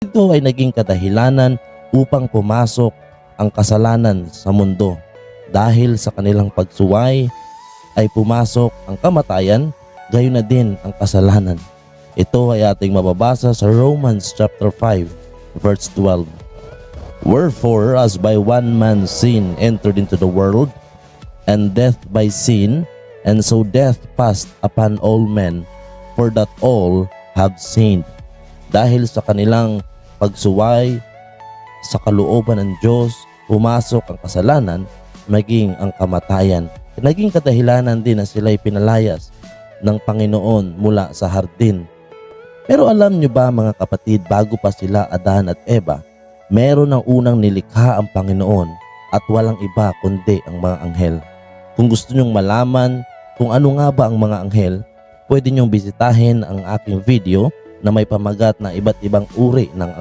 Ito ay naging kadahilanan upang pumasok ang kasalanan sa mundo. Dahil sa kanilang pagsuway ay pumasok ang kamatayan, gayon na din ang kasalanan. Ito ay ating mababasa sa Romans chapter 5 verse 12. Wherefore, as by one man sin entered into the world, and death by sin, and so death passed upon all men, for that all have sinned. Dahil sa kanilang pagsuway sa kalooban ng Diyos, pumasok ang kasalanan, maging ang kamatayan. Naging kadahilanan din na sila'y pinalayas ng Panginoon mula sa hardin. Pero alam nyo ba mga kapatid, bago pa sila Adan at Eva, meron ng unang nilikha ang Panginoon at walang iba kundi ang mga anghel. Kung gusto nyong malaman kung ano nga ba ang mga anghel, pwede nyong bisitahin ang aking video na may pamagat na iba't ibang uri ng